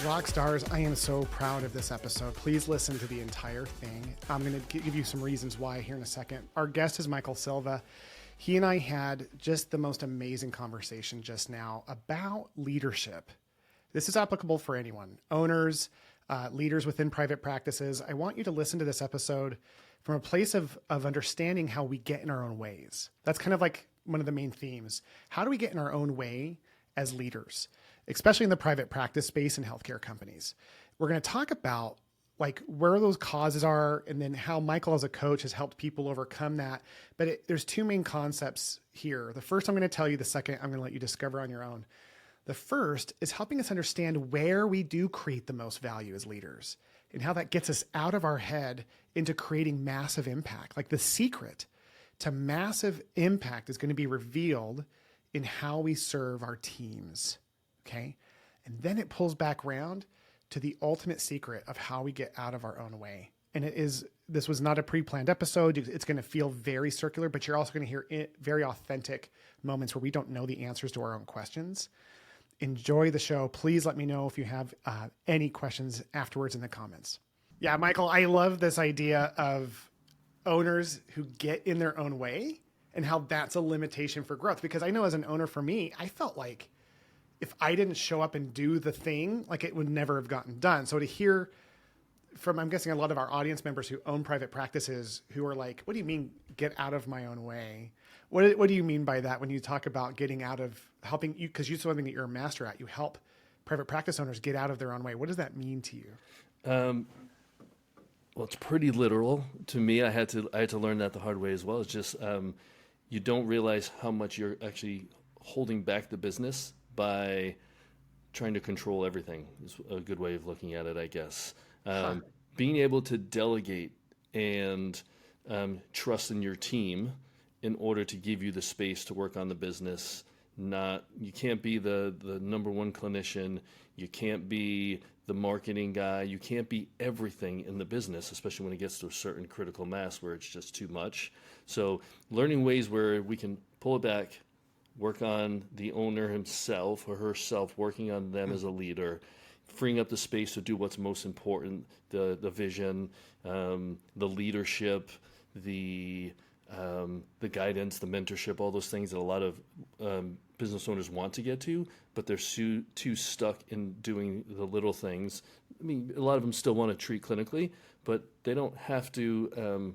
Rock stars, I am so proud of this episode. Please listen to the entire thing. I'm going to give you some reasons why here in a second. Our guest is Michael Silva. He and I had just the most amazing conversation just now about leadership. This is applicable for anyone, owners, leaders within private practices. I want you to listen to this episode from a place of understanding how we get in our own ways. That's kind of like one of the main themes. How do we get in our own way as leaders, especially in the private practice space and healthcare companies? We're going to talk about like where those causes are, and then how Michael as a coach has helped people overcome that. But there's two main concepts here. The first I'm going to tell you, the second I'm going to let you discover on your own. The first is helping us understand where we do create the most value as leaders and how that gets us out of our head into creating massive impact. Like the secret to massive impact is going to be revealed in how we serve our teams. Okay. And then it pulls back around to the ultimate secret of how we get out of our own way. And this was not a pre-planned episode. It's going to feel very circular, but you're also going to hear very authentic moments where we don't know the answers to our own questions. Enjoy the show. Please let me know if you have any questions afterwards in the comments. Yeah, Michael, I love this idea of owners who get in their own way and how that's a limitation for growth. Because I know as an owner, for me, I felt like if I didn't show up and do the thing, like it would never have gotten done. So to hear from, I'm guessing a lot of our audience members who own private practices who are like, what do you mean get out of my own way? What do you mean by that when you talk about getting out of helping you? Because you're something that you're a master at. You help private practice owners get out of their own way. What does that mean to you? Well, it's pretty literal to me. I had to learn that the hard way as well. It's just you don't realize how much you're actually holding back the business by trying to control everything. Is a good way of looking at it, I guess. Being able to delegate and trust in your team in order to give you the space to work on the business. You can't be the number one clinician. You can't be the marketing guy. You can't be everything in the business, especially when it gets to a certain critical mass where it's just too much. So learning ways where we can pull it back, work on the owner himself or herself, working on them as a leader, freeing up the space to do what's most important, the vision, the leadership, the guidance, the mentorship, all those things that a lot of business owners want to get to, but they're too stuck in doing the little things. I mean, a lot of them still want to treat clinically, but they don't have to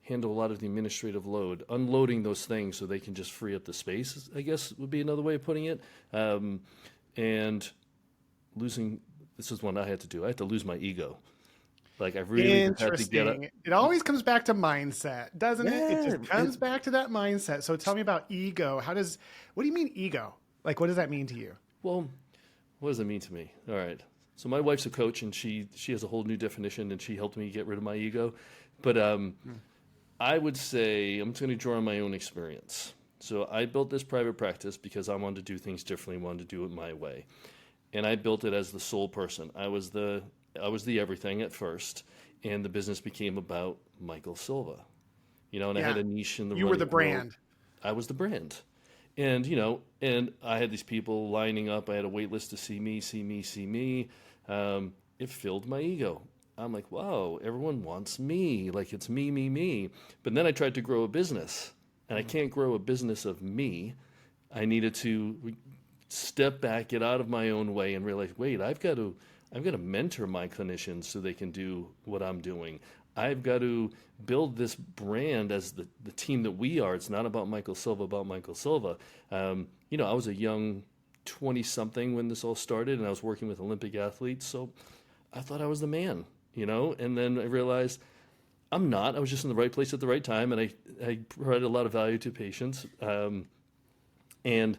handle a lot of the administrative load. Unloading those things so they can just free up the space, I guess, would be another way of putting it. And losing, this is one I had to do. I had to lose my ego. Like I really had to get up. It always comes back to mindset, doesn't it? It just comes back to that mindset. So tell me about ego. What do you mean ego? Like, what does that mean to you? Well, what does it mean to me? All right. So my wife's a coach and she has a whole new definition and she helped me get rid of my ego. But I would say, I'm just going to draw on my own experience. So I built this private practice because I wanted to do things differently, wanted to do it my way. And I built it as the sole person. I was the everything at first, and the business became about Michael Silva. And I had a niche in the You were the brand. I was the brand. And, and I had these people lining up. I had a wait list to see me. It filled my ego. I'm like, wow, everyone wants me. Like, it's me. But then I tried to grow a business, and I can't grow a business of me. I needed to step back, get out of my own way, and realize, wait, I've got to mentor my clinicians so they can do what I'm doing. I've got to build this brand as the team that we are. It's not about Michael Silva, I was a young 20-something when this all started, and I was working with Olympic athletes, so I thought I was the man, and then I realized I'm not. I was just in the right place at the right time, and I provided a lot of value to patients. And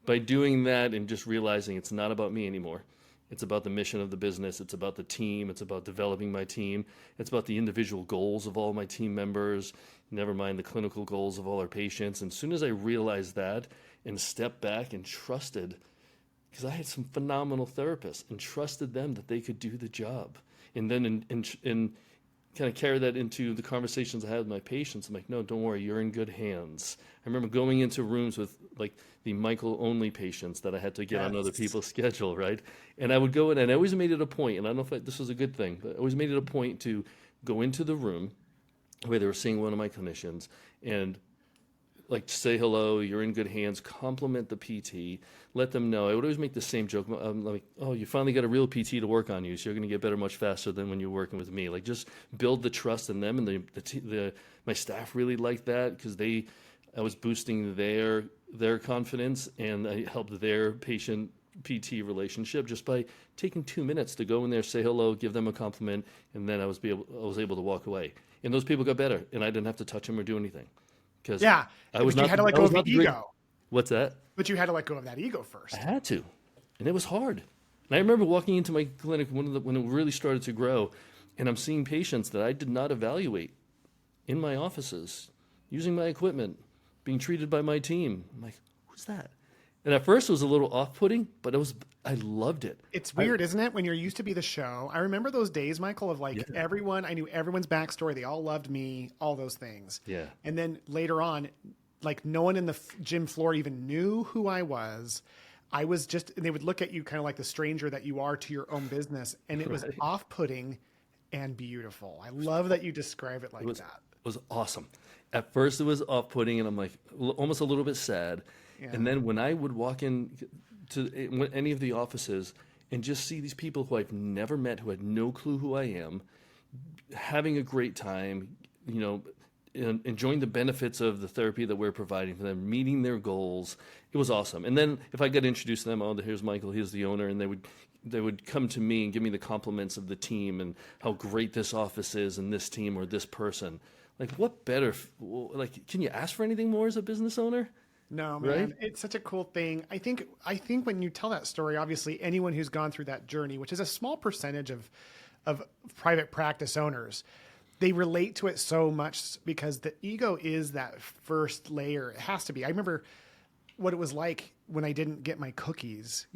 by doing that and just realizing it's not about me anymore, it's about the mission of the business. It's about the team. It's about developing my team. It's about the individual goals of all my team members, never mind the clinical goals of all our patients. And as soon as I realized that and stepped back and trusted, because I had some phenomenal therapists, and trusted them that they could do the job. And then in kind of carry that into the conversations I had with my patients. I'm like, no, don't worry, you're in good hands. I remember going into rooms with like the Michael only patients that I had to get on other people's schedule, right? And I would go in, and I always made it a point, and I don't know if this was a good thing, but I always made it a point to go into the room where they were seeing one of my clinicians and like say hello, you're in good hands, compliment the PT, let them know. I would always make the same joke. I'm like, oh, you finally got a real PT to work on you, so you're going to get better much faster than when you're working with me. Like just build the trust in them, and my staff really liked that because I was boosting their confidence, and I helped their patient PT relationship just by taking 2 minutes to go in there, say hello, give them a compliment, and then I was able to walk away. And those people got better, and I didn't have to touch them or do anything. Yeah, but you had to let go of the ego. What's that? But you had to let go of that ego first. I had to, and it was hard. And I remember walking into my clinic when it really started to grow, and I'm seeing patients that I did not evaluate in my offices, using my equipment, being treated by my team. I'm like, who's that? And at first it was a little off-putting, but I loved it. It's weird, isn't it? When you're used to be the show. I remember those days, Michael, of like everyone, I knew everyone's backstory. They all loved me, all those things. Yeah. And then later on, like no one in the gym floor even knew who I was. I was just, and they would look at you kind of like the stranger that you are to your own business. And it was off-putting and beautiful. I love that you describe it like that. It was awesome. At first it was off-putting, and I'm like almost a little bit sad. Yeah. And then when I would walk in to any of the offices and just see these people who I've never met, who had no clue who I am, having a great time, enjoying the benefits of the therapy that we're providing for them, meeting their goals, it was awesome. And then if I got introduced to them, oh, here's Michael, he's the owner, and they would come to me and give me the compliments of the team and how great this office is and this team or this person. Like, what better? Like, can you ask for anything more as a business owner? No, man, right? It's such a cool thing. I think when you tell that story, obviously anyone who's gone through that journey, which is a small percentage of private practice owners, they relate to it so much because the ego is that first layer. It has to be. I remember what it was like when I didn't get my cookies,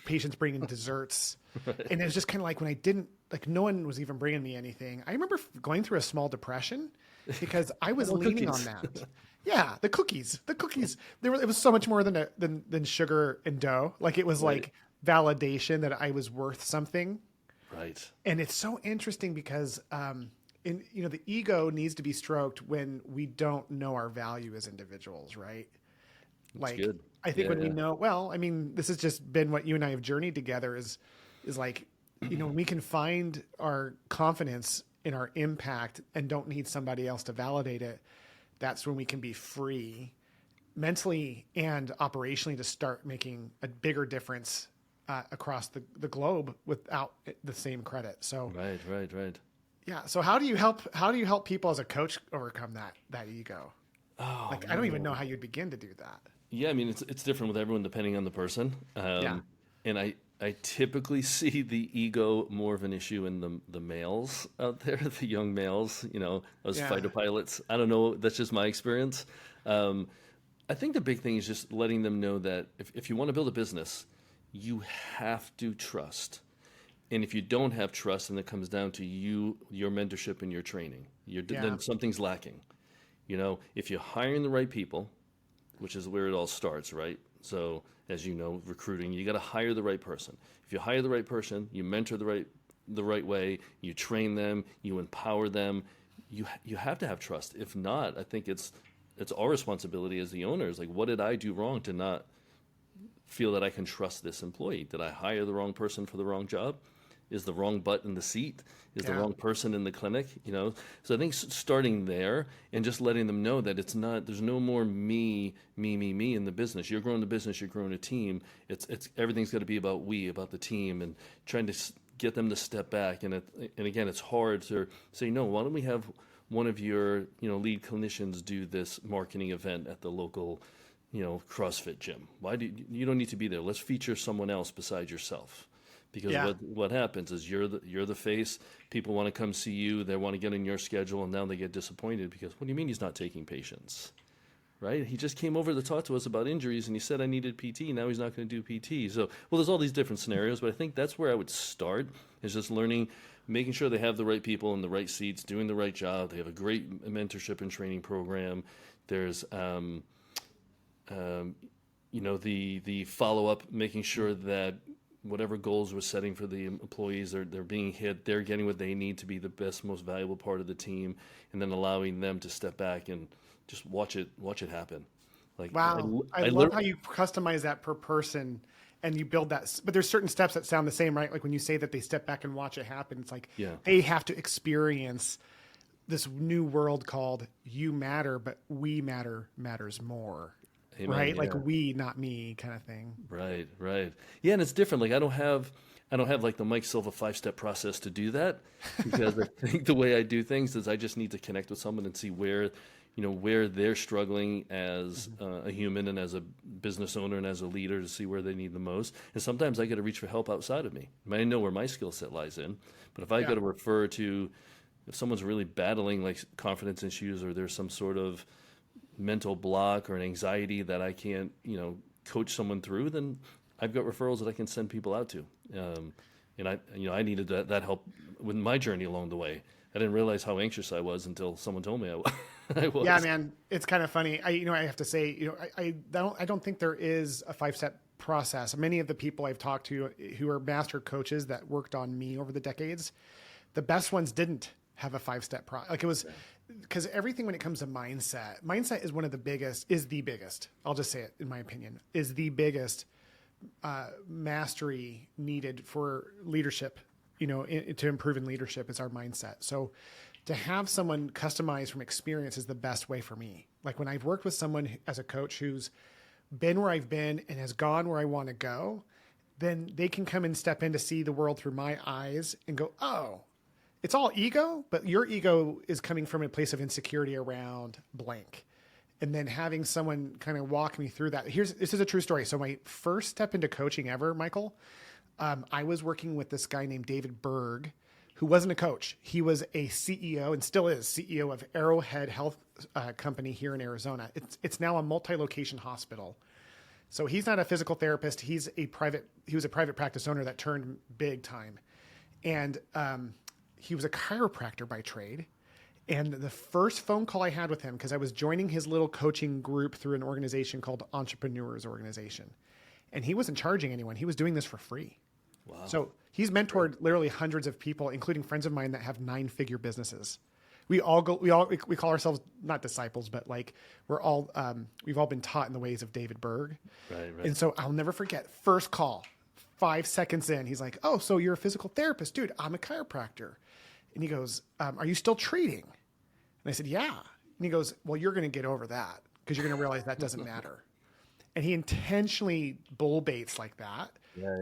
patients bringing desserts. Right. And it was just kind of like when I didn't, like no one was even bringing me anything. I remember going through a small depression because I was leaning on that. Yeah, the cookies. It was so much more than sugar and dough. Like it was like validation that I was worth something. Right. And it's so interesting because the ego needs to be stroked when we don't know our value as individuals, right? Like good. I think when we know, well, I mean, this has just been what you and I have journeyed together is like, when we can find our confidence in our impact and don't need somebody else to validate it, that's when we can be free mentally and operationally to start making a bigger difference across the globe without the same credit. So right. Yeah. So how do you help people as a coach overcome that ego? Oh, I don't even know how you'd begin to do that. Yeah, I mean it's different with everyone depending on the person. And I typically see the ego more of an issue in the males out there, the young males, those fighter pilots. I don't know. That's just my experience. I think the big thing is just letting them know that if you want to build a business, you have to trust. And if you don't have trust, and it comes down to your mentorship and your training, then something's lacking. If you're hiring the right people, which is where it all starts, right? So as you know, recruiting, you got to hire the right person. If you hire the right person, you mentor the right way, you train them, you empower them, you have to have trust. If not, I think it's our responsibility as the owners. Like, what did I do wrong to not feel that I can trust this employee? Did I hire the wrong person for the wrong job? Is the wrong butt in the seat? Is the wrong person in the clinic? So I think starting there and just letting them know that there's no more me in the business. You're growing the business, you're growing a team. It's everything's got to be about the team, and trying to get them to step back. And again, it's hard to say, no, why don't we have one of your, lead clinicians do this marketing event at the local, CrossFit gym? Why you don't need to be there? Let's feature someone else besides yourself. Because what happens is you're the face. People want to come see you. They want to get in your schedule, and now they get disappointed because what do you mean he's not taking patients? right? He just came over to talk to us about injuries and he said I needed PT. Now he's not going to do PT. So, well, there's all these different scenarios, but I think that's where I would start is just learning, making sure they have the right people in the right seats, doing the right job. They have a great mentorship and training program. There's, the follow up, making sure that whatever goals we're setting for the employees, they're being hit, they're getting what they need to be the best, most valuable part of the team, and then allowing them to step back and just watch it happen. Like, Wow. I love how you customize that per person and you build that. But there's certain steps that sound the same, right? Like when you say that they step back and watch it happen, it's like they have to experience this new world called you matter, but we matters more. Amen, right? Yeah. Like we, not me kind of thing. Right. Yeah. And it's different. Like I don't have like the Mike Silva 5-step process to do that because I think the way I do things is I just need to connect with someone and see where they're struggling as a human and as a business owner and as a leader to see where they need the most. And sometimes I got to reach for help outside of me. I mean, I know where my skill set lies in, but if I got to refer to, if someone's really battling like confidence issues or there's some sort of mental block or an anxiety that I can't, coach someone through, then I've got referrals that I can send people out to. And I needed that help with my journey along the way. I didn't realize how anxious I was until someone told me I was. Yeah, man, it's kind of funny. I have to say, I don't think there is a 5-step process. Many of the people I've talked to who are master coaches that worked on me over the decades, the best ones didn't have a 5-step process. Like it was because everything when it comes to mindset is the biggest. I'll just say it in my opinion, is the biggest mastery needed for leadership. To improve in leadership is our mindset. So to have someone customized from experience is the best way for me. Like when I've worked with someone as a coach who's been where I've been and has gone where I want to go, then they can come and step in to see the world through my eyes and go, oh, it's all ego, but your ego is coming from a place of insecurity around blank. And then having someone kind of walk me through that. This is a true story. So my first step into coaching ever, Michael, I was working with this guy named David Berg, who wasn't a coach. He was a CEO and still is CEO of Arrowhead Health Company here in Arizona. It's now a multi-location hospital. So he's not a physical therapist. He was a private practice owner that turned big time. And he was a chiropractor by trade. And the first phone call I had with him, because I was joining his little coaching group through an organization called Entrepreneurs Organization. And he wasn't charging anyone. He was doing this for free. Wow. So he's mentored literally hundreds of people, including friends of mine that have 9-figure businesses. We call ourselves not disciples, but like we've all been taught in the ways of David Berg. Right. And so I'll never forget, first call, 5 seconds in, he's like, oh, so you're a physical therapist, dude, I'm a chiropractor. And he goes, are you still treating? And I said, yeah. And he goes, well, you're going to get over that because you're going to realize that doesn't matter. And he intentionally bull baits like that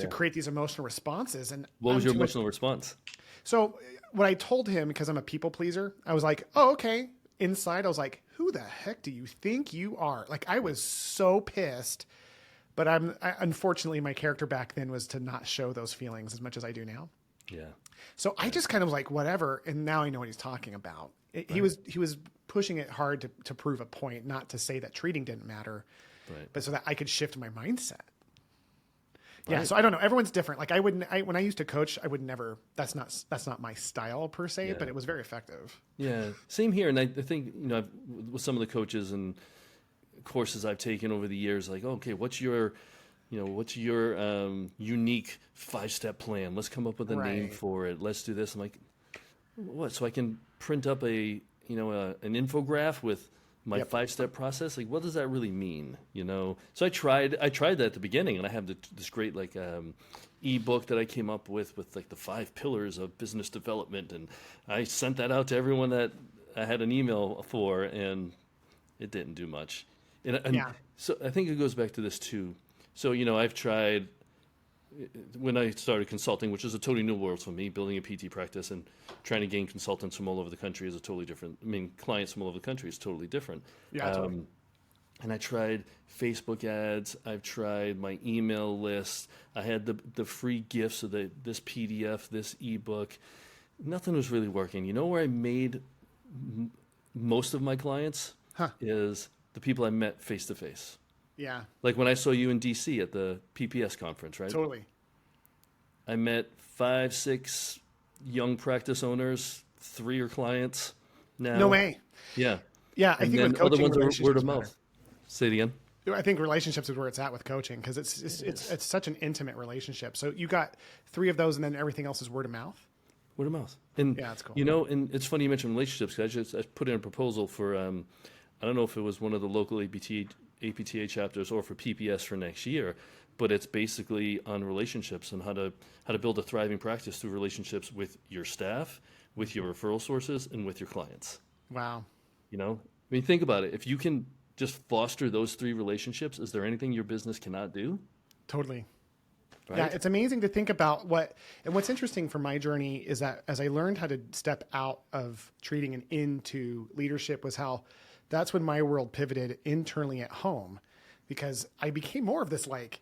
to create these emotional responses. And what was your emotional response? So what I told him, because I'm a people pleaser, I was like, oh, okay. Inside, I was like, who the heck do you think you are? Like, I was so pissed. But unfortunately, my character back then was to not show those feelings as much as I do now. Yeah. So I just kind of was like, whatever. And now I know what he's talking about. He was pushing it hard to prove a point, not to say that treating didn't matter. Right. But so that I could shift my mindset. Right. Yeah. So I don't know. Everyone's different. Like when I used to coach, I would never, that's not my style per se, but it was very effective. Yeah. Same here. And I think, with some of the coaches and courses I've taken over the years, like, okay, what's your unique 5-step plan? Let's come up with a name for it. Let's do this. I'm like, what? So I can print up an infograph with my 5-step process. Like, what does that really mean? So I tried that at the beginning, and I have this great ebook that I came up with like the 5 pillars of business development, and I sent that out to everyone that I had an email for, and it didn't do much. And so I think it goes back to this too. So I've tried when I started consulting, which is a totally new world for me, building a PT practice and trying to gain consultants from all over the country is a totally different. I mean, clients from all over the country is totally different. Yeah, totally. And I tried Facebook ads. I've tried my email list. I had the free gifts of this PDF, this ebook. Nothing was really working. You know where I made most of my clients is the people I met face to face. Yeah, Like when I saw you in DC at the PPS conference, right? totally. I met 5, 6 young practice owners, 3 are clients No now. way. Yeah. Yeah, I And think with then other coaching, ones are word relationships of matter. mouth. Say it again. I think relationships is where it's at with coaching because it's Yes. it's such an intimate relationship. So you got 3 of those, and then everything else is word of mouth. Word of mouth. And, Yeah, that's cool. you know, and it's funny you mentioned relationships because I put in a proposal for, I don't know if it was one of the local APTA chapters or for PPS for next year, but it's basically on relationships and how to build a thriving practice through relationships with your staff, with your referral sources, and with your clients. Wow. You know, I mean, think about it. If you can just foster those 3 relationships, is there anything your business cannot do? Totally. Right? Yeah, it's amazing to think about what's interesting for my journey is that as I learned how to step out of treating and into leadership was how that's when my world pivoted internally at home because I became more of this like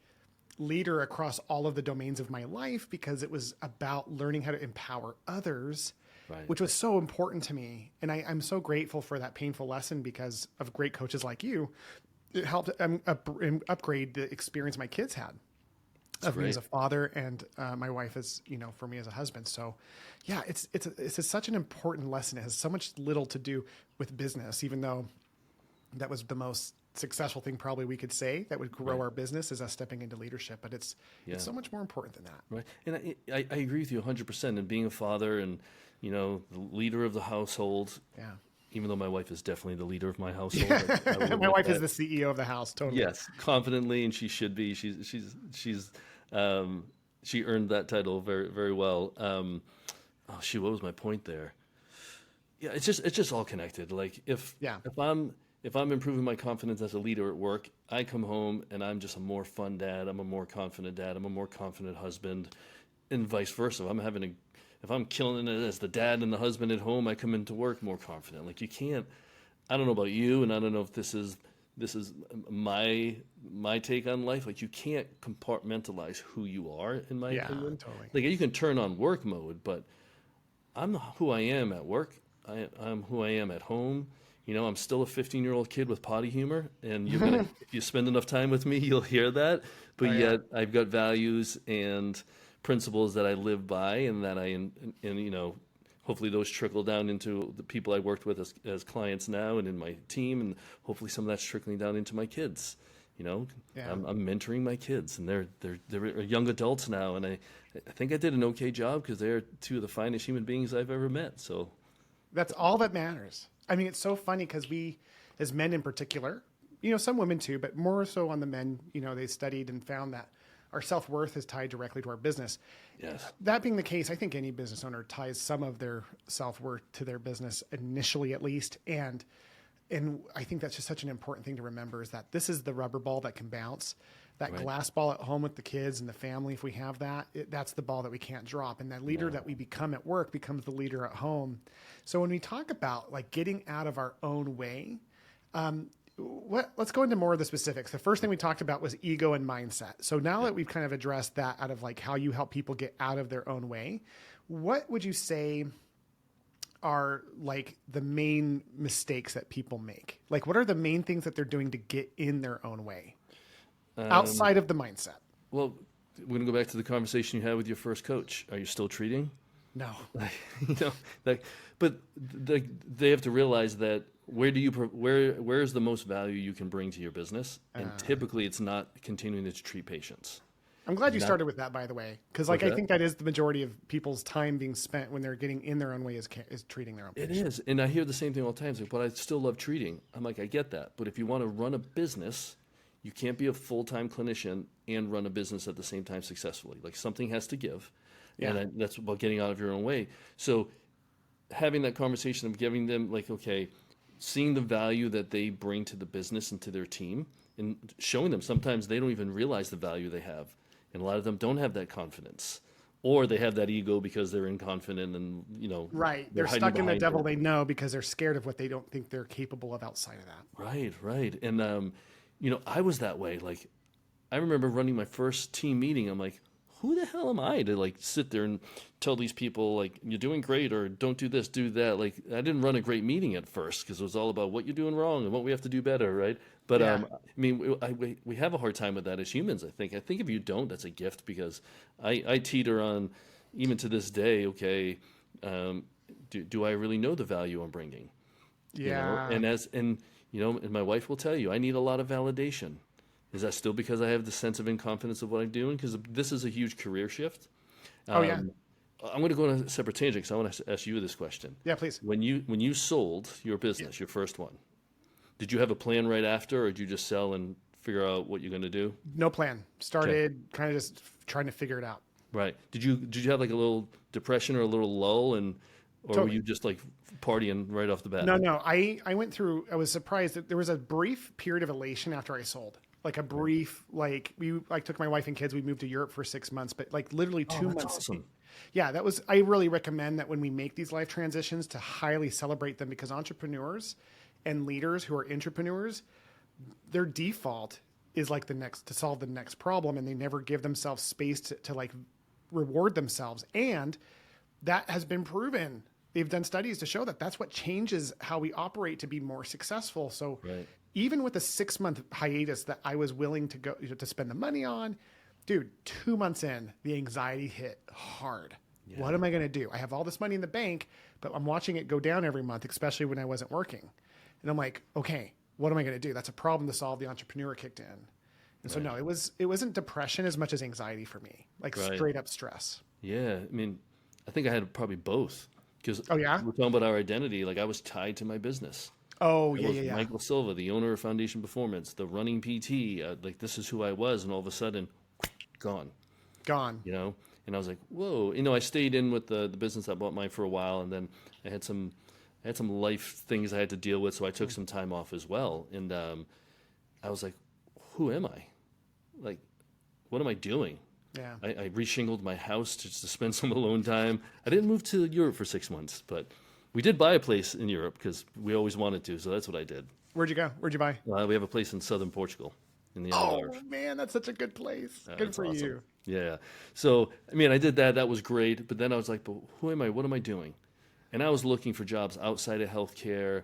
leader across all of the domains of my life because it was about learning how to empower others, Right. which was so important to me. And I'm so grateful for that painful lesson because of great coaches like you. It helped upgrade the experience my kids had of me great. as a father and my wife as, for me as a husband. So yeah, it's such an important lesson. It has so much little to do with business, even though that was the most successful thing probably we could say that would grow our business is us stepping into leadership. But it's so much more important than that. Right. And I agree with you 100%. And being a father and, the leader of the household, Yeah. even though my wife is definitely the leader of my household. My wife is the CEO of the house. Totally. Yes, confidently, and she should be. She earned that title very, very well. What was my point there? Yeah, it's just all connected. Like if I'm improving my confidence as a leader at work, I come home and I'm just a more fun dad. I'm a more confident dad. I'm a more confident husband, and vice versa. If I'm killing it as the dad and the husband at home, I come into work more confident. Like you can't. I don't know about you, and I don't know if this is my take on life. Like you can't compartmentalize who you are, in my opinion. Totally. Like you can turn on work mode, but I'm who I am at work. I'm who I am at home. I'm still a 15-year-old kid with potty humor, and if you spend enough time with me, you'll hear that. But yet I've got values and principles that I live by, and that hopefully those trickle down into the people I worked with as clients now and in my team, and hopefully some of that's trickling down into my kids. I'm mentoring my kids, and they're young adults now, and I think I did an okay job because they're 2 of the finest human beings I've ever met. So that's all that matters. I mean, it's so funny because we, as men in particular, some women too, but more so on the men, they studied and found that our self-worth is tied directly to our business. Yes. That being the case, I think any business owner ties some of their self-worth to their business initially, at least. And I think that's just such an important thing to remember is that this is the rubber ball that can bounce. That glass ball at home with the kids and the family, if we have that, that's the ball that we can't drop. And that leader that we become at work becomes the leader at home. So when we talk about like getting out of our own way, let's go into more of the specifics. The first thing we talked about was ego and mindset. So now that we've kind of addressed that out of like how you help people get out of their own way, what would you say are like the main mistakes that people make? Like what are the main things that they're doing to get in their own way outside of the mindset? Well, we're going to go back to the conversation you had with your first coach. Are you still treating? No. But they have to realize that where's the most value you can bring to your business, and typically it's not continuing to treat patients. I'm glad you started with that, by the way, because I think that is the majority of people's time being spent when they're getting in their own way is treating their own patients. It is, and I hear the same thing all the time. It's like, but I still love treating. I'm like, I get that, but if you want to run a business, you can't be a full-time clinician and run a business at the same time successfully. Like something has to give. Yeah. And that's about getting out of your own way. So having that conversation of giving them like, okay, seeing the value that they bring to the business and to their team and showing them sometimes they don't even realize the value they have. And a lot of them don't have that confidence, or they have that ego because they're inconfident and, right. They're stuck in the devil they know because they're scared of what they don't think they're capable of outside of that. Right. And, I was that way. Like I remember running my first team meeting. I'm like, who the hell am I to like sit there and tell these people like you're doing great or don't do this, do that? Like I didn't run a great meeting at first because it was all about what you're doing wrong and what we have to do better, right? But Yeah. I mean, we have a hard time with that as humans. I think. I think if you don't, that's a gift because I teeter on even to this day. Okay, do I really know the value I'm bringing? Yeah. And and my wife will tell you I need a lot of validation. Is that still because I have the sense of incompetence of what I'm doing? Because this is a huge career shift. Oh, yeah. I'm going to go on a separate tangent because I want to ask you this question. Yeah, please. When you sold your business, your first one, did you have a plan right after, or did you just sell and figure out what you're going to do? No plan. Started kind of just trying to figure it out. Right. Did you have like a little depression or a little lull, or were you just like partying right off the bat? No. I went through, I was surprised that there was a brief period of elation after I sold. Like a brief, like I took my wife and kids, we moved to Europe for 6 months, but like literally 2 That's months. awesome. Yeah, I really recommend that when we make these life transitions to highly celebrate them because entrepreneurs and leaders who are entrepreneurs, their default is like to solve the next problem. And they never give themselves space to like reward themselves. And that has been proven. They've done studies to show that that's what changes how we operate to be more successful. So even with a 6-month hiatus that I was willing to go to spend the money on, dude, 2 months in, the anxiety hit hard. Yeah. What am I going to do? I have all this money in the bank, but I'm watching it go down every month, especially when I wasn't working. And I'm like, okay, what am I going to do? That's a problem to solve. The entrepreneur kicked in. And so no, it wasn't depression as much as anxiety for me, like straight up stress. Yeah. I mean, I think I had probably both because we're talking about our identity. Like I was tied to my business. Oh, yeah. Michael Silva, the owner of Foundation Performance, the running PT, like this is who I was. And all of a sudden, gone. And I was like, whoa, I stayed in with the business. I bought mine for a while. And then I had some life things I had to deal with. So I took some time off as well. And I was like, who am I? Like, what am I doing? Yeah. I reshingled my house just to spend some alone time. I didn't move to Europe for 6 months, but we did buy a place in Europe because we always wanted to. So that's what I did. Where'd you go? Where'd you buy? We have a place in southern Portugal. In the Algarve. Oh, man, that's such a good place. Good for awesome. you. Yeah. So, I mean, I did that. That was great. But then I was like, but who am I? What am I doing? And I was looking for jobs outside of healthcare.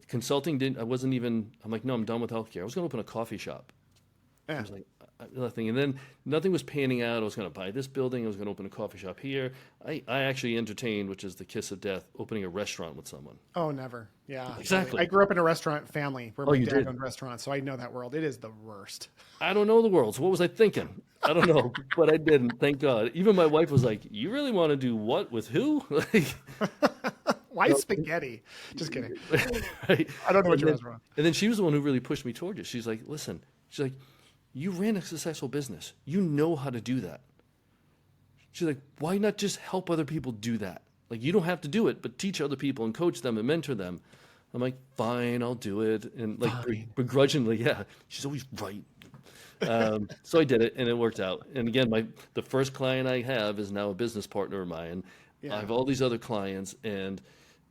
Consulting I'm like, no, I'm done with healthcare. I was going to open a coffee shop. Yeah. I was like, nothing. And then nothing was panning out. I was going to buy this building. I was going to open a coffee shop here. I actually entertained, which is the kiss of death, opening a restaurant with someone. Oh, never. Yeah. Exactly. I grew up in a restaurant family where my you dad did? owned restaurants, so I know that world. It is the worst. I don't know the world. So what was I thinking? I don't know, but I didn't. Thank God. Even my wife was like, "You really want to do what with who?" Like, why spaghetti? Just kidding. Right? I don't know what your restaurant. And then she was the one who really pushed me towards it. She's like, "Listen," she's like, "You ran a successful business. You know how to do that." She's like, "Why not just help other people do that? Like, you don't have to do it, but teach other people and coach them and mentor them." I'm like, "Fine, I'll do it." And like begrudgingly, yeah, she's always right. So I did it, and it worked out. And again, the first client I have is now a business partner of mine. Yeah. I have all these other clients, and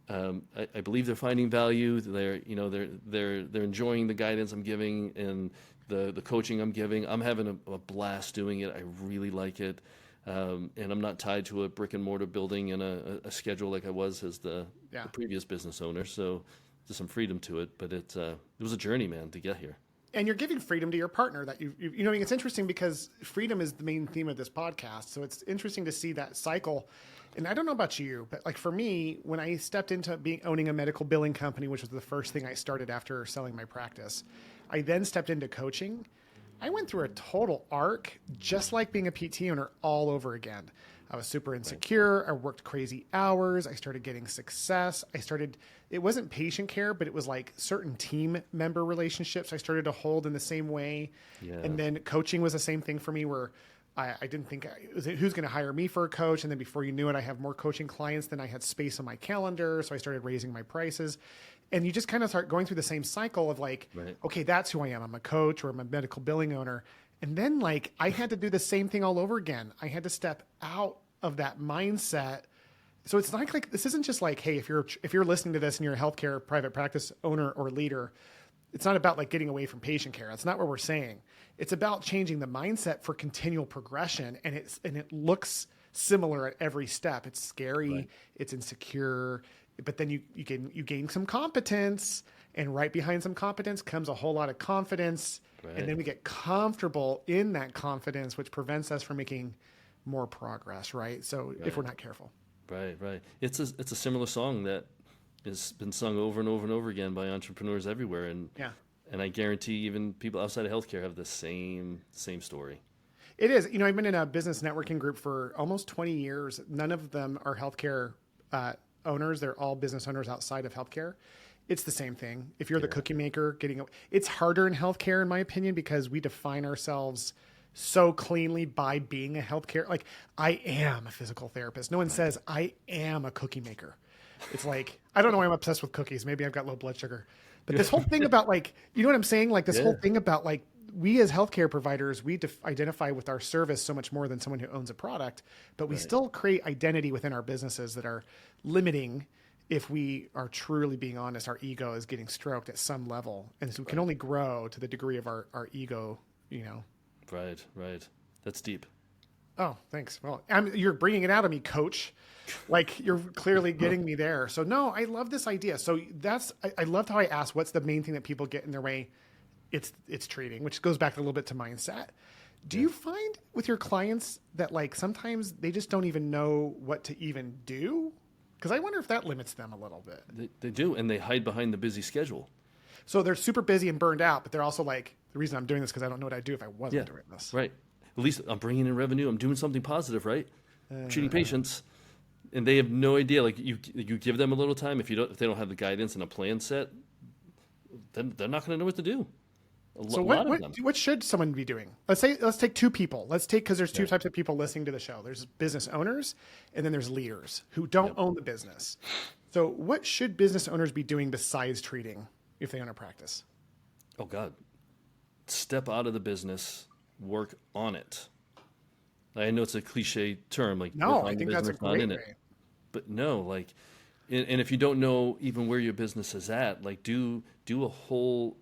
I believe they're finding value. They're enjoying the guidance I'm giving and the coaching I'm giving. I'm having a blast doing it. I really like it, and I'm not tied to a brick and mortar building and a schedule like I was as the previous business owner. So there's some freedom to it, but it was a journey, man, to get here. And you're giving freedom to your partner that it's interesting because freedom is the main theme of this podcast. So it's interesting to see that cycle. And I don't know about you, but like for me, when I stepped into owning a medical billing company, which was the first thing I started after selling my practice, I then stepped into coaching. I went through a total arc, just like being a PT owner all over again. I was super insecure. I worked crazy hours. I started getting success. It wasn't patient care, but it was like certain team member relationships I started to hold in the same way. Yeah. And then coaching was the same thing for me where I didn't think who's going to hire me for a coach. And then before you knew it, I have more coaching clients than I had space on my calendar. So I started raising my prices. And you just kind of start going through the same cycle of like, okay, that's who I am. I'm a coach or I'm a medical billing owner. And then like I had to do the same thing all over again. I had to step out of that mindset. So it's not like this isn't just like, hey, if you're listening to this and you're a healthcare private practice owner or leader, it's not about like getting away from patient care. That's not what we're saying. It's about changing the mindset for continual progression. And it looks similar at every step. It's scary. Right. It's insecure, but then you gain some competence, and right behind some competence comes a whole lot of confidence. Right. And then we get comfortable in that confidence, which prevents us from making more progress. Right. So if we're not careful. Right. It's a similar song that has been sung over and over and over again by entrepreneurs everywhere. And I guarantee even people outside of healthcare have the same story. It is. I've been in a business networking group for almost 20 years. None of them are healthcare owners. They're all business owners outside of healthcare. It's the same thing. If you're the cookie maker, it's harder in healthcare, in my opinion, because we define ourselves so cleanly by being a healthcare. Like, I am a physical therapist. No one says I am a cookie maker. It's like, I don't know why I'm obsessed with cookies. Maybe I've got low blood sugar. But this whole thing about like, you know what I'm saying? Like this whole thing about like, we as healthcare providers, we identify with our service so much more than someone who owns a product, but we still create identity within our businesses that are limiting. If we are truly being honest, our ego is getting stroked at some level. And so we can only grow to the degree of our ego, Right. That's deep. Oh, thanks. Well, you're bringing it out of me, coach. Like you're clearly getting me there. So no, I love this idea. So I loved how I asked, what's the main thing that people get in their way? It's treating, which goes back a little bit to mindset. Do you find with your clients that like sometimes they just don't even know what to even do? Because I wonder if that limits them a little bit. They do, and they hide behind the busy schedule. So they're super busy and burned out, but they're also like, the reason I'm doing this because I don't know what I'd do if I wasn't doing this. Right. At least I'm bringing in revenue. I'm doing something positive, right? Treating patients, and they have no idea. Like you give them a little time. If they don't have the guidance and a plan set, then they're not going to know what to do. So what should someone be doing? Let's take two people. Because there's two types of people listening to the show. There's business owners, and then there's leaders who don't own the business. So what should business owners be doing besides treating if they own a practice? Oh God, step out of the business, work on it. I know it's a cliche term, like no, I think that's a great way. But no, like, and if you don't know even where your business is at, like do a whole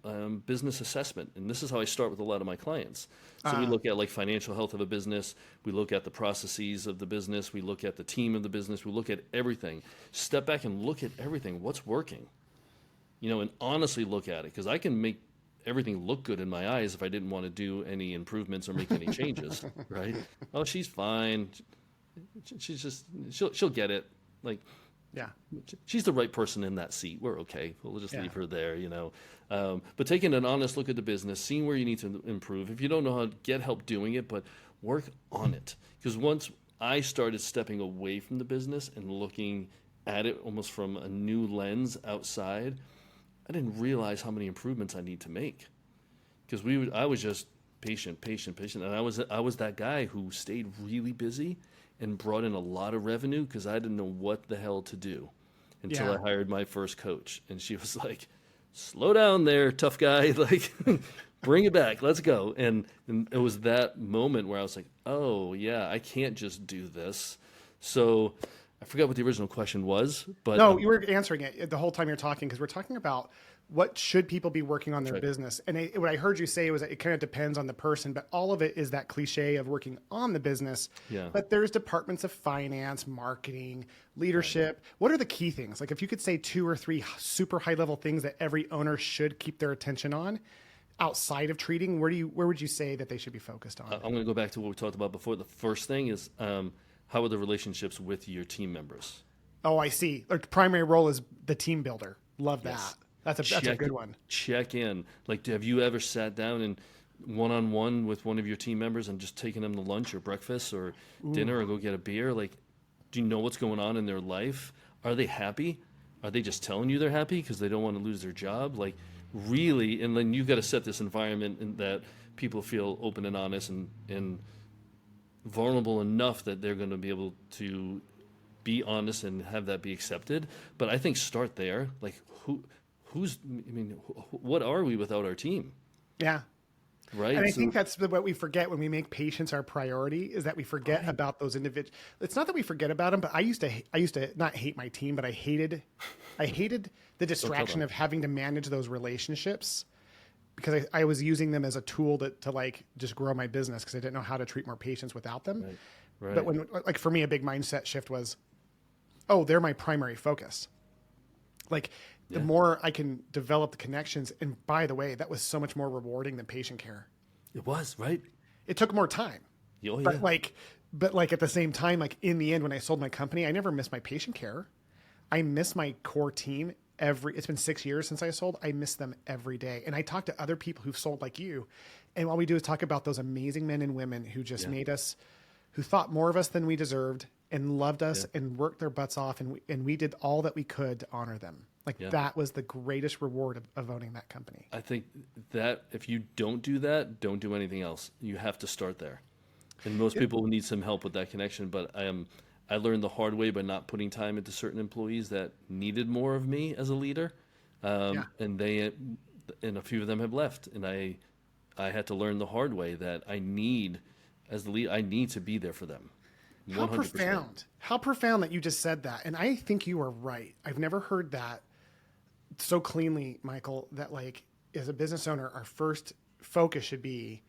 business assessment. And this is how I start with a lot of my clients. So we look at like financial health of a business. We look at the processes of the business. We look at the team of the business. We look at everything. Step back and look at everything. What's working? And honestly look at it, because I can make everything look good in my eyes if I didn't want to do any improvements or make any changes, right? Oh, she's fine. She'll get it. Like, yeah, she's the right person in that seat. We're okay. We'll just leave her there, But taking an honest look at the business, seeing where you need to improve. If you don't know how to get help doing it, but work on it. Because once I started stepping away from the business and looking at it almost from a new lens outside, I didn't realize how many improvements I need to make. Because I was just patient, and I was that guy who stayed really busy and brought in a lot of revenue because I didn't know what the hell to do until I hired my first coach. And she was like, slow down there, tough guy. Like, bring it back. Let's go. And it was that moment where I was like, oh, yeah, I can't just do this. So I forgot what the original question was. But no, you were answering it the whole time you're talking, because we're talking about what should people be working on their business. And what I heard you say was that it kind of depends on the person, but all of it is that cliche of working on the business. Yeah. But there's departments of finance, marketing, leadership. What are the key things? Like if you could say 2 or 3 super high level things that every owner should keep their attention on outside of treating, where would you say that they should be focused on? I'm going to go back to what we talked about before. The first thing is how are the relationships with your team members? Oh, I see. Like primary role is the team builder. Love that. That's a good one. Check in. Like, have you ever sat down and one-on-one with one of your team members and just taken them to lunch or breakfast or dinner or go get a beer? Like, do you know what's going on in their life? Are they happy? Are they just telling you they're happy because they don't want to lose their job? Like, really? And then you've got to set this environment in that people feel open and honest and vulnerable enough that they're going to be able to be honest and have that be accepted. But I think start there. Like, what are we without our team? Yeah. Right. And I think that's what we forget when we make patients our priority, is that we forget about those individuals. It's not that we forget about them, but I used to not hate my team, but I hated the distraction of having to manage those relationships because I was using them as a tool to like just grow my business because I didn't know how to treat more patients without them. Right. Right. But when, like for me, a big mindset shift was, oh, they're my primary focus. Like the more I can develop the connections. And by the way, that was so much more rewarding than patient care. It was, right? It took more time. Oh, But yeah. like at the same time, like in the end, when I sold my company, I never missed my patient care. I miss my core team it's been 6 years since I sold. I miss them every day. And I talk to other people who've sold like you. And all we do is talk about those amazing men and women who just made us, who thought more of us than we deserved and loved us and worked their butts off. And we did all that we could to honor them. Like that was the greatest reward of owning that company. I think that if you don't do that, don't do anything else. You have to start there. And most people need some help with that connection. But I learned the hard way by not putting time into certain employees that needed more of me as a leader. And a few of them have left. And I had to learn the hard way that I need, as the lead, I need to be there for them. 100%. How profound that you just said that. And I think you are right. I've never heard that so cleanly, Michael, that like as a business owner, our first focus should be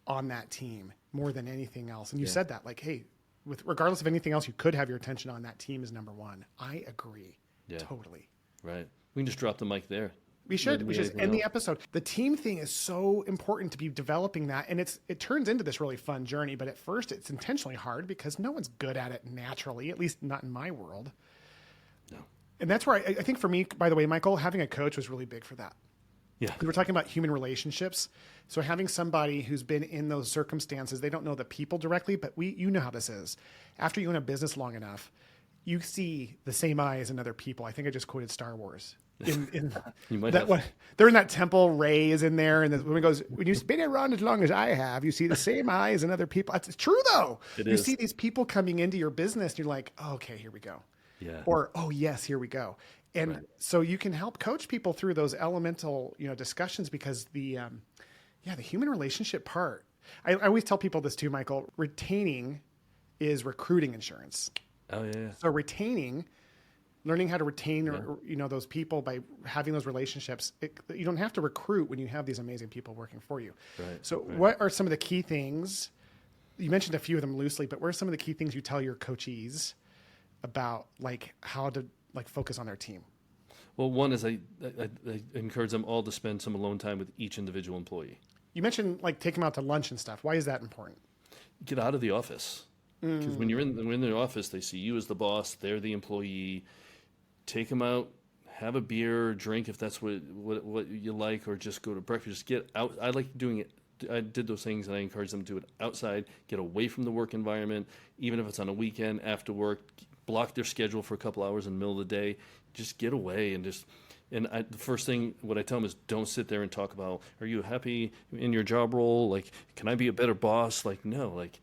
on that team more than anything else. And you said that like, hey, regardless of anything else, you could have your attention on that team is number one. I agree. Yeah. Totally. Right. We can just drop the mic there. We should end the episode. The team thing is so important to be developing that. And it turns into this really fun journey, but at first it's intentionally hard because no one's good at it naturally, at least not in my world. No. And that's where I think for me, by the way, Michael, having a coach was really big for that. Yeah. We were talking about human relationships. So having somebody who's been in those circumstances, they don't know the people directly, but you know how this is. After you own a business long enough, you see the same eyes in other people. I think I just quoted Star Wars. You might that have. one, they're in that temple. Rey is in there, and the woman goes, "When you've been around as long as I have, you see the same eyes in other people." It's true, though. You see these people coming into your business, and you're like, oh, "Okay, here we go." Yeah. Or, "Oh, yes, here we go." And so you can help coach people through those elemental, discussions because the human relationship part. I always tell people this too, Michael. Retaining is recruiting insurance. Oh yeah. So learning how to retain those people by having those relationships. You don't have to recruit when you have these amazing people working for you. Right. So what are some of the key things? You mentioned a few of them loosely, but what are some of the key things you tell your coachees about like how to like focus on their team? Well, one is I encourage them all to spend some alone time with each individual employee. You mentioned like take them out to lunch and stuff. Why is that important? Get out of the office. Because when you're in the office, they see you as the boss. They're the employee. Take them out, have a beer, or drink if that's what you like, or just go to breakfast. Just get out. I like doing it. I did those things, and I encourage them to do it outside. Get away from the work environment, even if it's on a weekend after work. Block their schedule for a couple hours in the middle of the day. Just get away and just. And the first thing, what I tell them is, don't sit there and talk about, are you happy in your job role? Like, can I be a better boss? Like, no. Like,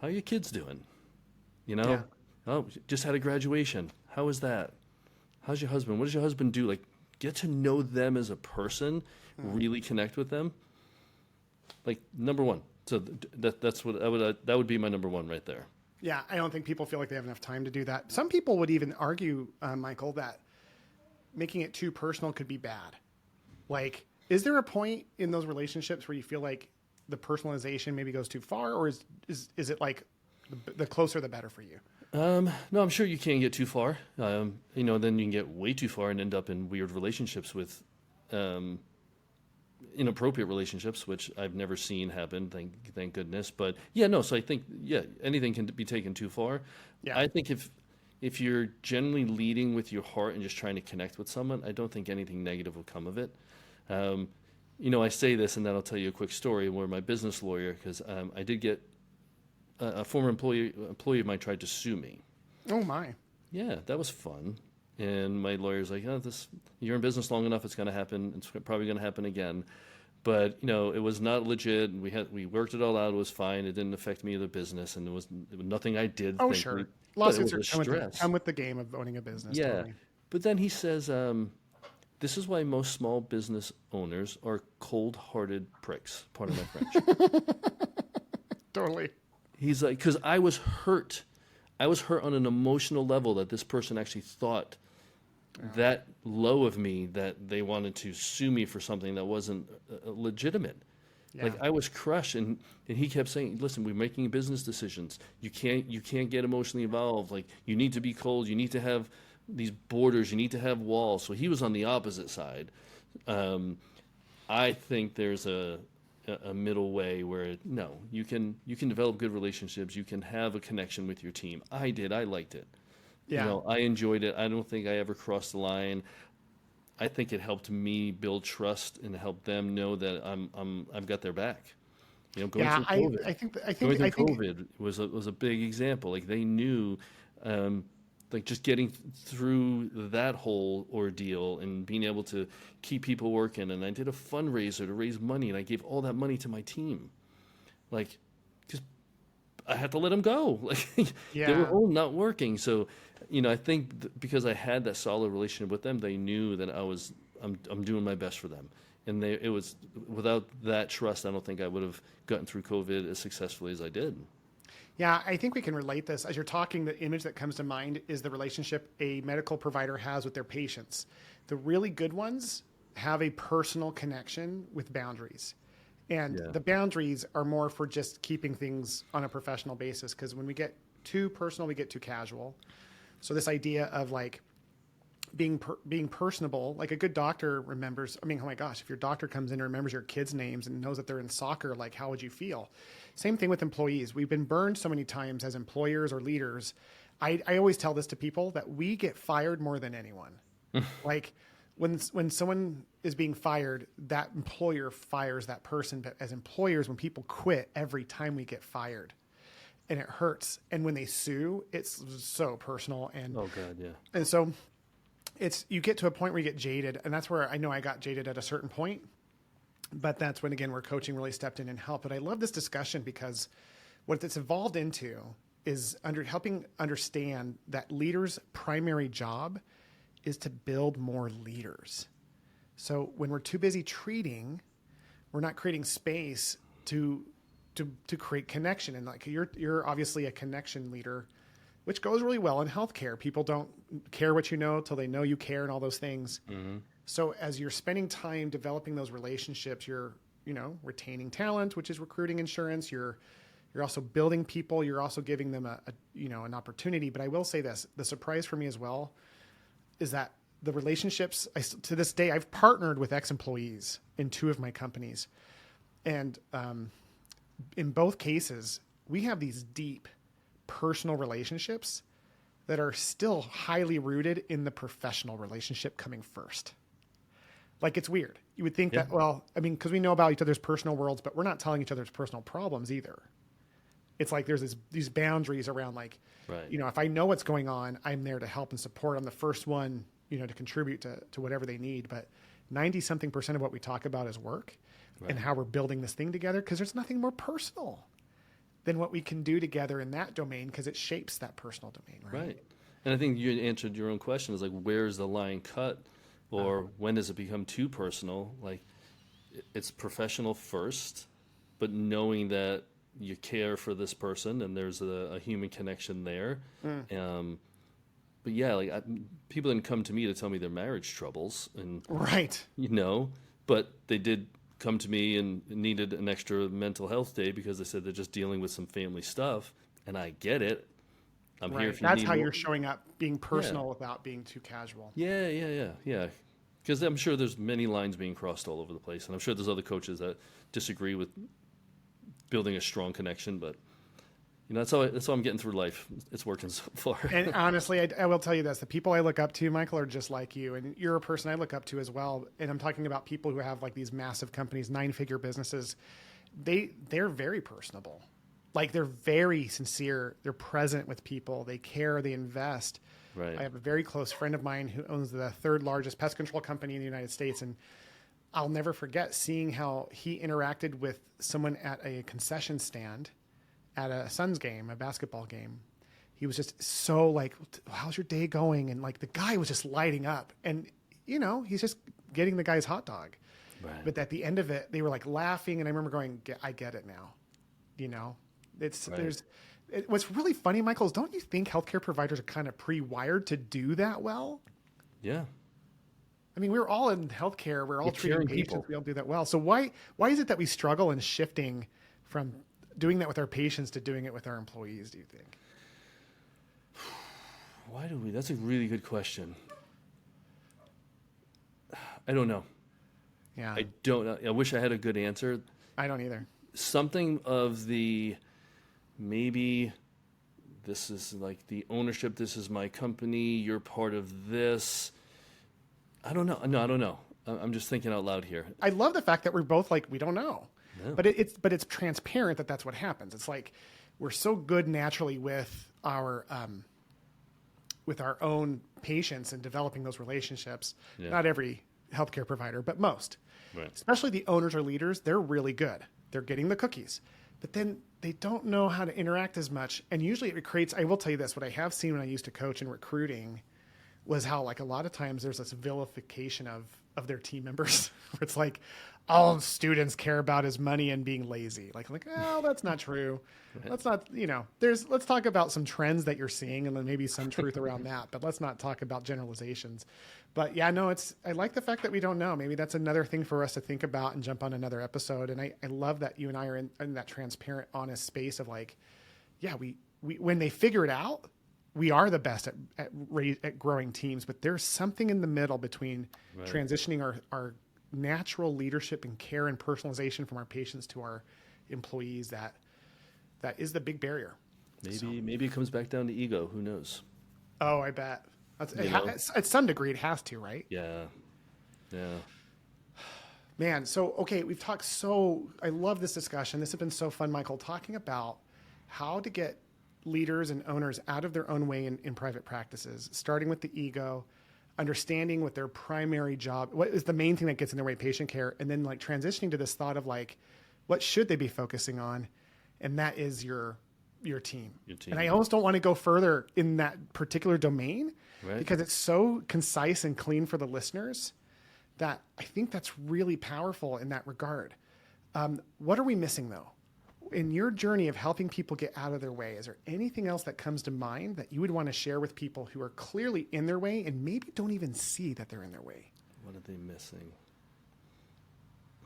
how are your kids doing? Oh, just had a graduation. How is that? How's your husband? What does your husband do? Like, get to know them as a person, really connect with them. Like, number one. So that's what that would be my number one right there. Yeah, I don't think people feel like they have enough time to do that. Some people would even argue, Michael, that making it too personal could be bad. Like, is there a point in those relationships where you feel like the personalization maybe goes too far, or is it like the closer the better for you? No, I'm sure you can't get too far. Then you can get way too far and end up in weird relationships with inappropriate relationships, which I've never seen happen. Thank goodness. But so I think anything can be taken too far. Yeah. I think if you're generally leading with your heart and just trying to connect with someone, I don't think anything negative will come of it. I say this, and then I'll tell you a quick story where my business lawyer, because I did get a former employee of mine tried to sue me. Oh my! Yeah, that was fun. And my lawyer's like, you're in business long enough, it's going to happen. It's probably going to happen again. But it was not legit. We worked it all out. It was fine. It didn't affect me or the business, and it was nothing I did. Oh sure, lawsuits come with the game of owning a business. Yeah, totally. But then he says, this is why most small business owners are cold-hearted pricks. Pardon my French. Totally. He's like, because I was hurt. I was hurt on an emotional level that this person actually thought that low of me that they wanted to sue me for something that wasn't legitimate. Yeah. Like I was crushed, and he kept saying, "Listen, we're making business decisions. You can't get emotionally involved. Like you need to be cold. You need to have these borders. You need to have walls." So he was on the opposite side. Um, I think there's a middle way where no, you can develop good relationships. You can have a connection with your team. I did. I liked it. Yeah. I enjoyed it. I don't think I ever crossed the line. I think it helped me build trust and help them know that I've got their back. Going Yeah. through COVID, I think, was a big example. Like they knew, um, like just getting through that whole ordeal and being able to keep people working. And I did a fundraiser to raise money, and I gave all that money to my team. Like, because I had to let them go. Like they were yeah. all not working. So, I think because I had that solid relationship with them, they knew that I'm doing my best for them. And it was without that trust, I don't think I would have gotten through COVID as successfully as I did. Yeah, I think we can relate this. As you're talking, the image that comes to mind is the relationship a medical provider has with their patients. The really good ones have a personal connection with boundaries. And Yeah. the boundaries are more for just keeping things on a professional basis. Because when we get too personal, we get too casual. So this idea of like being personable, like a good doctor remembers. I mean, oh my gosh, if your doctor comes in and remembers your kids' names and knows that they're in soccer, like how would you feel? Same thing with employees. We've been burned so many times as employers or leaders. I always tell this to people that we get fired more than anyone. Like when someone is being fired, that employer fires that person. But as employers, when people quit, every time we get fired, and it hurts. And when they sue, it's so personal. Oh God, yeah. And so you get to a point where you get jaded, and that's where I know I got jaded at a certain point. But that's when again where coaching really stepped in and helped. But I love this discussion because what it's evolved into is helping understand that leaders' primary job is to build more leaders. So when we're too busy treating, we're not creating space to create connection. And like you're obviously a connection leader, which goes really well in healthcare. People don't care what you know till they know you care and all those things. Mm-hmm. So as you're spending time developing those relationships, you're, retaining talent, which is recruiting insurance. You're also building people. You're also giving them an opportunity. But I will say this, the surprise for me as well is that the relationships, to this day, I've partnered with ex-employees in 2 of my companies. And in both cases, we have these deep personal relationships that are still highly rooted in the professional relationship coming first. Like it's weird. You would think that, well, I mean, because we know about each other's personal worlds, but we're not telling each other's personal problems either. It's like there's these boundaries around like, Right. if I know what's going on, I'm there to help and support. I'm the first one, to contribute to whatever they need. But 90-something% of what we talk about is work and how we're building this thing together, because there's nothing more personal than what we can do together in that domain, because it shapes that personal domain, right? Right. And I think you answered your own question is like, where's the line cut? Or when does it become too personal? Like, it's professional first, but knowing that you care for this person and there's a human connection there. But yeah, like people didn't come to me to tell me their marriage troubles, and Right. but they did come to me and needed an extra mental health day because they said they're just dealing with some family stuff, and I get it. I'm here if you That's need how more. you're showing up, being personal without being too casual. Yeah. Because I'm sure there's many lines being crossed all over the place, and I'm sure there's other coaches that disagree with building a strong connection. But that's how I'm getting through life. It's working so far. And honestly, I will tell you this: the people I look up to, Michael, are just like you, and you're a person I look up to as well. And I'm talking about people who have like these massive companies, 9-figure businesses. They're very personable. Like they're very sincere. They're present with people. They care. They invest. Right. I have a very close friend of mine who owns the 3rd largest pest control company in the United States. And I'll never forget seeing how he interacted with someone at a concession stand at a Suns game, a basketball game. He was just so like, how's your day going? And like the guy was just lighting up, and he's just getting the guy's hot dog. Right. But at the end of it, they were like laughing. And I remember going, I get it now. What's really funny, Michael, is don't you think healthcare providers are kind of pre-wired to do that well? Yeah. I mean, we're all in healthcare. We're all treating caring patients. people. We all do that well. So why is it that we struggle in shifting from doing that with our patients to doing it with our employees, do you think? Why do we? That's a really good question. I don't know. Yeah, I don't know. I wish I had a good answer. I don't either. Something of the maybe this is like the ownership, this is my company, you're part of this. I don't know. No, I don't know. I'm just thinking out loud here. I love the fact that we're both like, we don't know, No. but it's transparent that that's what happens. It's like, we're so good naturally with our own patients and developing those relationships. Yeah. Not every healthcare provider, but most, Right. especially the owners or leaders, they're really good. They're getting the cookies, but then they don't know how to interact as much. And usually it creates, I will tell you this, what I have seen when I used to coach in recruiting was how like a lot of times there's this vilification of their team members. Where it's like all students care about is money and being lazy. Like, oh, that's not true. Let's not, let's talk about some trends that you're seeing and then maybe some truth around that, but let's not talk about generalizations. But yeah, no, I like the fact that we don't know. Maybe that's another thing for us to think about and jump on another episode. And I love that you and I are in that transparent, honest space of like, yeah, we when they figure it out, we are the best at growing teams, but there's something in the middle between transitioning our natural leadership and care and personalization from our patients to our employees that is the big barrier. Maybe it comes back down to ego. Who knows? Oh, I bet. At some degree, it has to, right? Yeah. Man, so, okay, we've talked I love this discussion. This has been so fun, Michael, talking about how to get leaders and owners out of their own way in private practices, starting with the ego, understanding what their primary job, what is the main thing that gets in their way of patient care, and then like transitioning to this thought of like, what should they be focusing on? And that is your team. And I almost don't want to go further in that particular domain because it's so concise and clean for the listeners that I think that's really powerful in that regard. What are we missing though? In your journey of helping people get out of their way, is there anything else that comes to mind that you would want to share with people who are clearly in their way and maybe don't even see that they're in their way? What are they missing?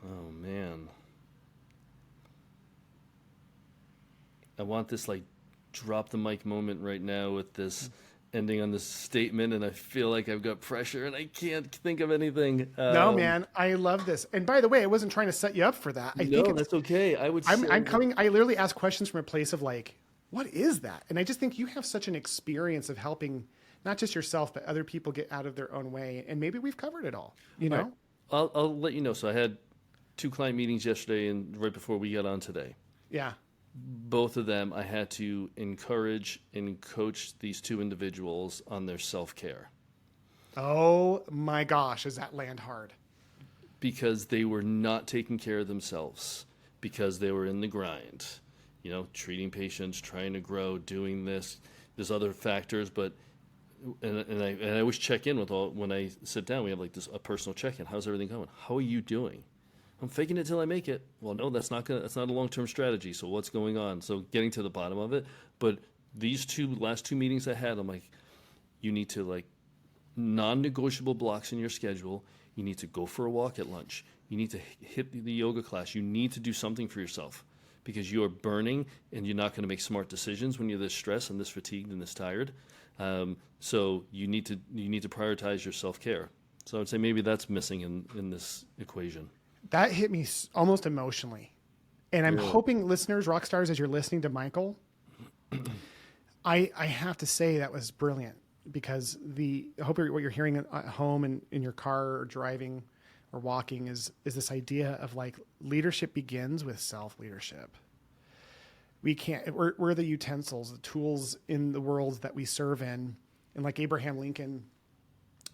Oh, man. I want this like drop the mic moment right now with this ending on this statement, and I feel like I've got pressure and I can't think of anything. No, man, I love this. And by the way, I wasn't trying to set you up for that. I think that's okay. I literally ask questions from a place of like, what is that? And I just think you have such an experience of helping not just yourself, but other people get out of their own way. And maybe we've covered it all, you know? Right. I'll let you know. So I had 2 client meetings yesterday and right before we got on today. Yeah. Both of them, I had to encourage and coach these 2 individuals on their self-care. Oh my gosh, does that land hard? Because they were not taking care of themselves, because they were in the grind, treating patients, trying to grow, doing this. There's other factors, but and I always check in with when I sit down. We have like a personal check-in. How's everything going? How are you doing? I'm faking it till I make it. Well, no, that's not a long-term strategy. So what's going on? So getting to the bottom of it. But these last 2 meetings I had, I'm like, you need to like non-negotiable blocks in your schedule. You need to go for a walk at lunch. You need to hit the yoga class. You need to do something for yourself because you are burning and you're not going to make smart decisions when you're this stressed and this fatigued and this tired. So you need to prioritize your self-care. So I would say maybe that's missing in this equation. That hit me almost emotionally. And I'm hoping listeners, rock stars, as you're listening to Michael, I have to say that was brilliant because I hope what you're hearing at home and in your car or driving or walking is this idea of like leadership begins with self-leadership. We're the utensils, the tools in the world that we serve in. And like Abraham Lincoln,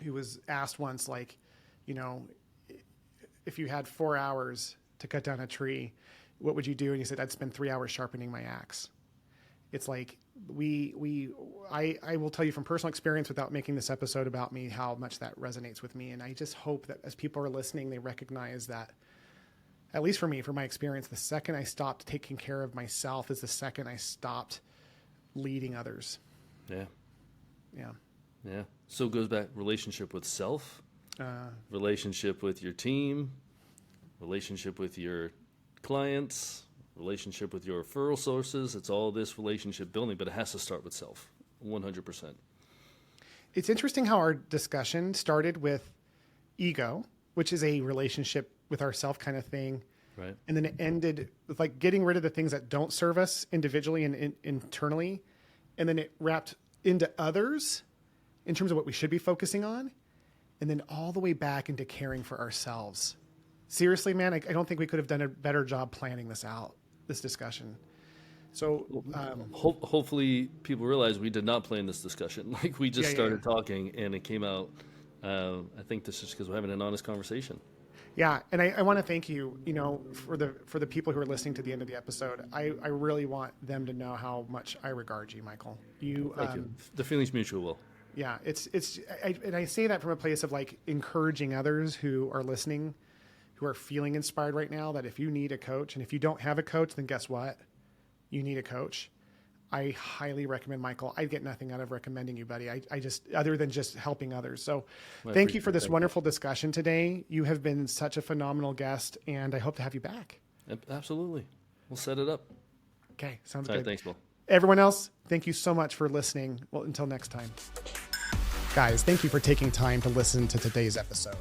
who was asked once, like, if you had 4 hours to cut down a tree, what would you do? And he said, I'd spend 3 hours sharpening my axe. It's like I will tell you from personal experience without making this episode about me, how much that resonates with me. And I just hope that as people are listening, they recognize that, at least for me, from my experience, the second I stopped taking care of myself is the second I stopped leading others. Yeah. Yeah. Yeah. So it goes back relationship with self, relationship with your team, relationship with your clients, relationship with your referral sources. It's all this relationship building, but it has to start with self, 100%. It's interesting how our discussion started with ego, which is a relationship with ourself kind of thing. Right. And then it ended with like getting rid of the things that don't serve us individually and internally. And then it wrapped into others in terms of what we should be focusing on. And then all the way back into caring for ourselves. Seriously, man, I don't think we could have done a better job planning this out, this discussion. So hopefully people realize we did not plan this discussion. Like we just started talking and it came out. I think this is because we're having an honest conversation. Yeah. And I want to thank you, for the people who are listening to the end of the episode. I really want them to know how much I regard you, Michael. Thank you. The feeling's mutual, Will. Yeah. And I say that from a place of like encouraging others who are listening, who are feeling inspired right now, that if you need a coach, and if you don't have a coach, then guess what? You need a coach. I highly recommend Michael. I get nothing out of recommending you, buddy. I just, other than just helping others. So thank you for this wonderful discussion today. You have been such a phenomenal guest, and I hope to have you back. Absolutely. We'll set it up. Okay. Sounds All good. right, thanks, Bill. Everyone else, thank you so much for listening. Well, until next time. Guys, thank you for taking time to listen to today's episode.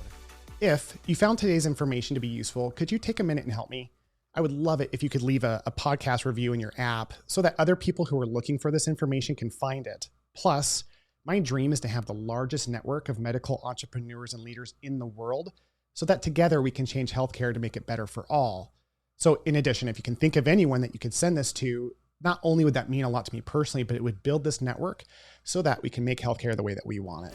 If you found today's information to be useful, could you take a minute and help me? I would love it if you could leave a podcast review in your app so that other people who are looking for this information can find it. Plus, my dream is to have the largest network of medical entrepreneurs and leaders in the world so that together we can change healthcare to make it better for all. So in addition, if you can think of anyone that you could send this to, not only would that mean a lot to me personally, but it would build this network so that we can make healthcare the way that we want it.